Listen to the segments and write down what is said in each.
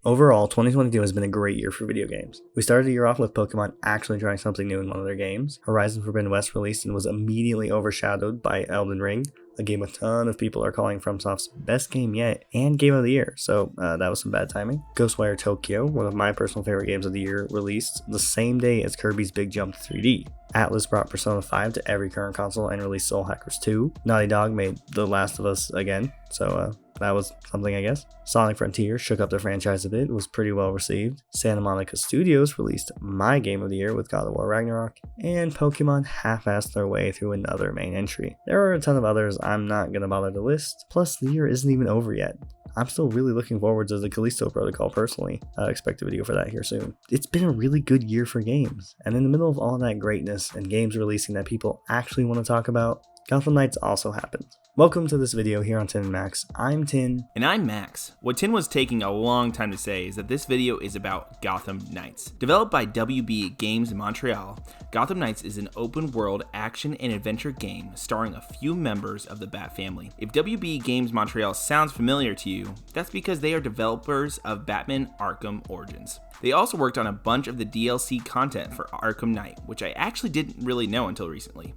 Overall, 2022 has been a great year for video games. We started the year off with Pokemon actually trying something new in one of their games. Horizon Forbidden West released and was immediately overshadowed by Elden Ring, a game a ton of people are calling FromSoft's best game yet and game of the year, so that was some bad timing. Ghostwire Tokyo, one of my personal favorite games of the year, released the same day as Kirby's Big Jump to 3D. Atlas brought Persona 5 to every current console and released Soul Hackers 2. Naughty Dog made The Last of Us again, so that was something, I guess. Sonic Frontier shook up the franchise a bit, was pretty well received. Santa Monica Studios released my game of the year with God of War Ragnarok, and Pokemon half-assed their way through another main entry. There are a ton of others I'm not gonna bother to list, plus the year isn't even over yet. I'm still really looking forward to the Callisto Protocol personally. I expect a video for that here soon. It's been a really good year for games, and in the middle of all that greatness and games releasing that people actually want to talk about, Gotham Knights also happened. Welcome to this video here on Tin Maxx. I'm Tin. And I'm Max. What Tin was taking a long time to say is that this video is about Gotham Knights. Developed by WB Games Montréal, Gotham Knights is an open-world action and adventure game starring a few members of the Bat family. If WB Games Montréal sounds familiar to you, that's because they are developers of Batman Arkham Origins. They also worked on a bunch of the DLC content for Arkham Knight, which I actually didn't really know until recently.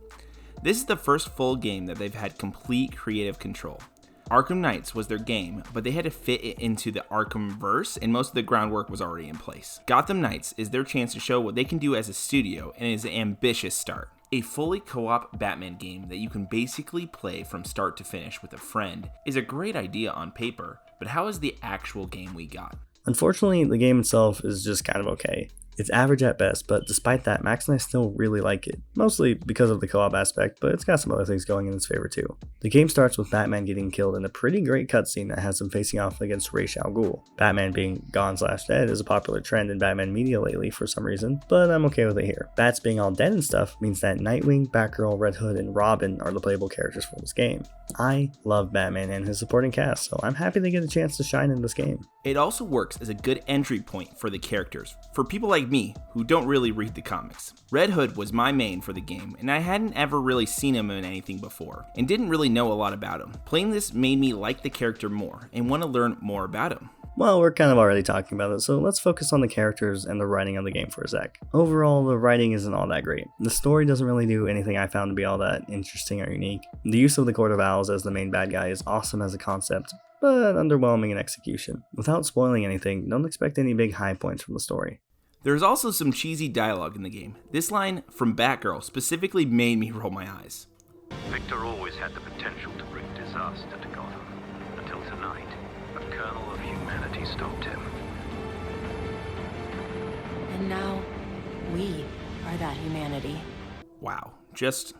This is the first full game that they've had complete creative control. Arkham Knights was their game, but they had to fit it into the Arkhamverse, and most of the groundwork was already in place. Gotham Knights is their chance to show what they can do as a studio, and it is an ambitious start. A fully co-op Batman game that you can basically play from start to finish with a friend is a great idea on paper, but how is the actual game we got? Unfortunately, the game itself is just kind of okay. It's average at best, but despite that, Max and I still really like it, mostly because of the co-op aspect, but it's got some other things going in its favor too. The game starts with Batman getting killed in a pretty great cutscene that has him facing off against Ra's al Ghul. Batman being gone/dead is a popular trend in Batman media lately for some reason, but I'm okay with it here. Bats being all dead and stuff means that Nightwing, Batgirl, Red Hood, and Robin are the playable characters for this game. I love Batman and his supporting cast, so I'm happy they get a chance to shine in this game. It also works as a good entry point for the characters, for people like me who don't really read the comics. Red Hood was my main for the game, and I hadn't ever really seen him in anything before, and didn't really know a lot about him. Playing this made me like the character more, and want to learn more about him. Well, we're kind of already talking about it, so let's focus on the characters and the writing of the game for a sec. Overall, the writing isn't all that great. The story doesn't really do anything I found to be all that interesting or unique. The use of the Court of Owls as the main bad guy is awesome as a concept, but underwhelming in execution. Without spoiling anything, don't expect any big high points from the story. There's also some cheesy dialogue in the game. This line from Batgirl specifically made me roll my eyes. Victor always had the potential to bring disaster to Gotham, until tonight, a kernel of humanity stopped him. And now, we are that humanity. Wow. Just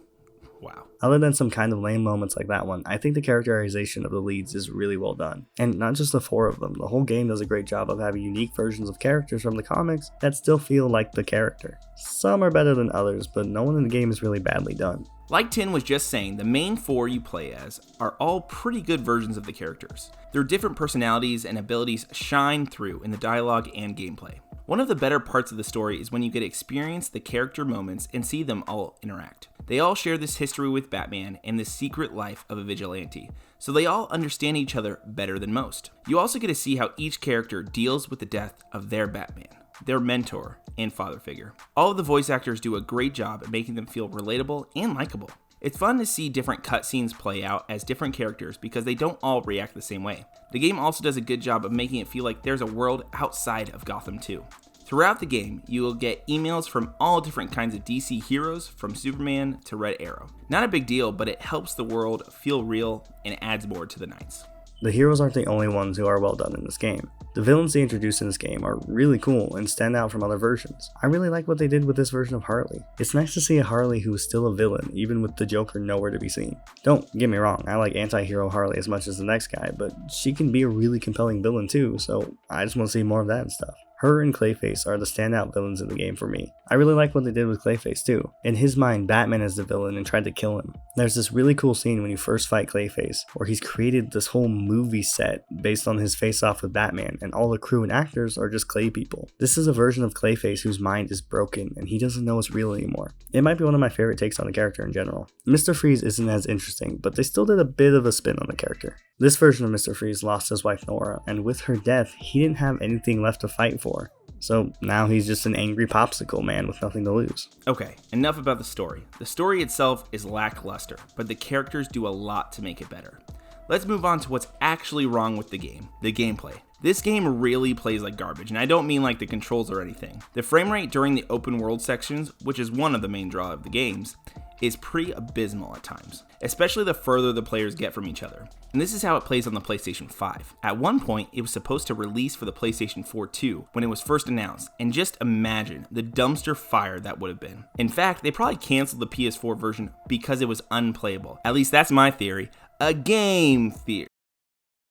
wow. Other than some kind of lame moments like that one, I think the characterization of the leads is really well done. And not just the four of them, the whole game does a great job of having unique versions of characters from the comics that still feel like the character. Some are better than others, but no one in the game is really badly done. Like Tin was just saying, the main four you play as are all pretty good versions of the characters. Their different personalities and abilities shine through in the dialogue and gameplay. One of the better parts of the story is when you get to experience the character moments and see them all interact. They all share this history with Batman and the secret life of a vigilante, so they all understand each other better than most. You also get to see how each character deals with the death of their Batman, their mentor, and father figure. All of the voice actors do a great job at making them feel relatable and likable. It's fun to see different cutscenes play out as different characters because they don't all react the same way. The game also does a good job of making it feel like there's a world outside of Gotham too. Throughout the game, you will get emails from all different kinds of DC heroes, from Superman to Red Arrow. Not a big deal, but it helps the world feel real and adds more to the Knights. The heroes aren't the only ones who are well done in this game. The villains they introduce in this game are really cool and stand out from other versions. I really like what they did with this version of Harley. It's nice to see a Harley who is still a villain, even with the Joker nowhere to be seen. Don't get me wrong, I like anti-hero Harley as much as the next guy, but she can be a really compelling villain too, so I just want to see more of that and stuff. Her and Clayface are the standout villains in the game for me. I really like what they did with Clayface too. In his mind, Batman is the villain and tried to kill him. There's this really cool scene when you first fight Clayface, where he's created this whole movie set based on his face-off with Batman, and all the crew and actors are just clay people. This is a version of Clayface whose mind is broken and he doesn't know it's real anymore. It might be one of my favorite takes on the character in general. Mr. Freeze isn't as interesting, but they still did a bit of a spin on the character. This version of Mr. Freeze lost his wife Nora, and with her death, he didn't have anything left to fight for. So now he's just an angry popsicle man with nothing to lose. Okay, enough about the story. The story itself is lackluster, but the characters do a lot to make it better. Let's move on to what's actually wrong with the game, the gameplay. This game really plays like garbage, and I don't mean like the controls or anything. The frame rate during the open world sections, which is one of the main draws of the games, is pretty abysmal at times, especially the further the players get from each other. And this is how it plays on the PlayStation 5. At one point, it was supposed to release for the PlayStation 4 too when it was first announced, and just imagine the dumpster fire that would have been. In fact, they probably canceled the PS4 version because it was unplayable. At least that's my theory. A game theory.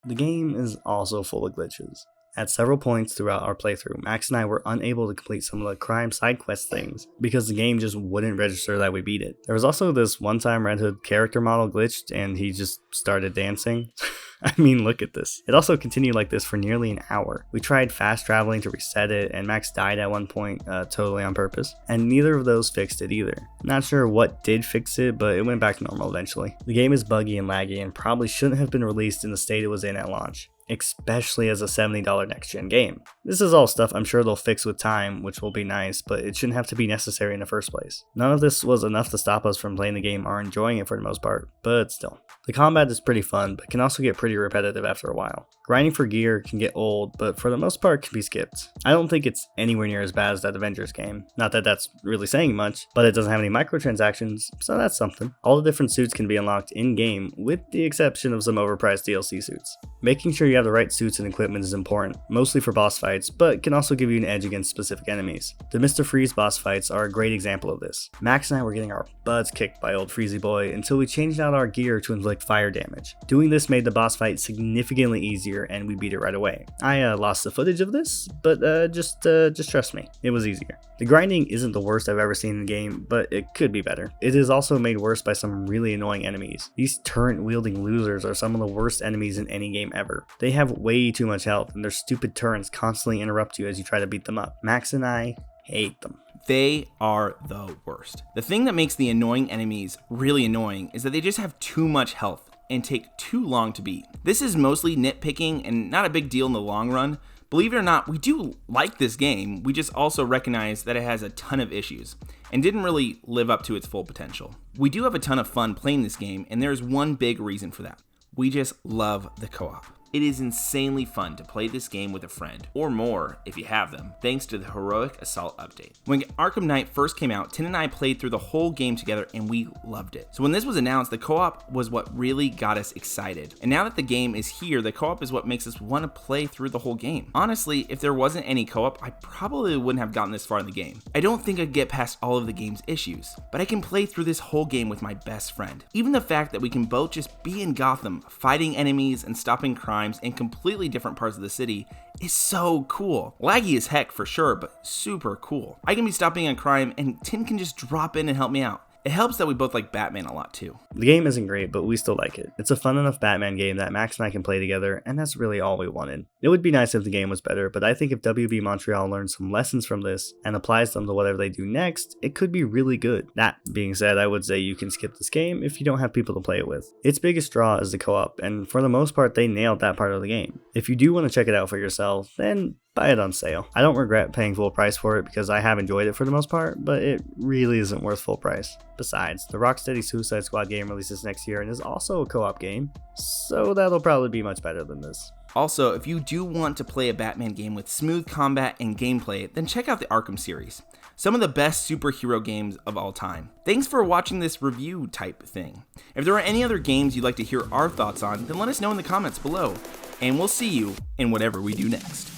The game is also full of glitches. At several points throughout our playthrough, Max and I were unable to complete some of the crime side quest things because the game just wouldn't register that we beat it. There was also this one time Red Hood character model glitched and he just started dancing. I mean, look at this. It also continued like this for nearly an hour. We tried fast traveling to reset it, and Max died at one point totally on purpose, and neither of those fixed it either. Not sure what did fix it, but it went back to normal eventually. The game is buggy and laggy and probably shouldn't have been released in the state it was in at launch, especially as a $70 next-gen game. This is all stuff I'm sure they'll fix with time, which will be nice, but it shouldn't have to be necessary in the first place. None of this was enough to stop us from playing the game or enjoying it for the most part, but still. The combat is pretty fun, but can also get pretty repetitive after a while. Grinding for gear can get old, but for the most part can be skipped. I don't think it's anywhere near as bad as that Avengers game. Not that that's really saying much, but it doesn't have any microtransactions, so that's something. All the different suits can be unlocked in-game, with the exception of some overpriced DLC suits. Making sure you have the right suits and equipment is important, mostly for boss fights, but can also give you an edge against specific enemies. The Mr. Freeze boss fights are a great example of this. Max and I were getting our butts kicked by old Freezy Boy until we changed out our gear to inflict fire damage. Doing this made the boss fight significantly easier and we beat it right away. I lost the footage of this, but just trust me, it was easier. The grinding isn't the worst I've ever seen in the game, but it could be better. It is also made worse by some really annoying enemies. These turret wielding losers are some of the worst enemies in any game ever. They have way too much health and their stupid turrets constantly interrupt you as you try to beat them up. Max and I hate them. They are the worst. The thing that makes the annoying enemies really annoying is that they just have too much health and take too long to beat. This is mostly nitpicking and not a big deal in the long run. Believe it or not, we do like this game, we just also recognize that it has a ton of issues and didn't really live up to its full potential. We do have a ton of fun playing this game, and there's one big reason for that. We just love the co-op. It is insanely fun to play this game with a friend, or more if you have them, thanks to the Heroic Assault update. When Arkham Knight first came out, Tin and I played through the whole game together and we loved it. So when this was announced, the co-op was what really got us excited. And now that the game is here, the co-op is what makes us want to play through the whole game. Honestly, if there wasn't any co-op, I probably wouldn't have gotten this far in the game. I don't think I'd get past all of the game's issues, but I can play through this whole game with my best friend. Even the fact that we can both just be in Gotham, fighting enemies and stopping crime in completely different parts of the city is so cool. Laggy as heck for sure, but super cool. I can be stopping on crime and Tin can just drop in and help me out. It helps that we both like Batman a lot too. The game isn't great, but we still like it. It's a fun enough Batman game that Max and I can play together, and that's really all we wanted. It would be nice if the game was better, but I think if WB Montreal learns some lessons from this and applies them to whatever they do next, it could be really good. That being said, I would say you can skip this game if you don't have people to play it with. Its biggest draw is the co-op, and for the most part they nailed that part of the game. If you do want to check it out for yourself, then buy it on sale. I don't regret paying full price for it because I have enjoyed it for the most part, but it really isn't worth full price. Besides, the Rocksteady Suicide Squad game releases next year and is also a co-op game, so that'll probably be much better than this. Also, if you do want to play a Batman game with smooth combat and gameplay, then check out the Arkham series. Some of the best superhero games of all time. Thanks for watching this review type thing. If there are any other games you'd like to hear our thoughts on, then let us know in the comments below. And we'll see you in whatever we do next.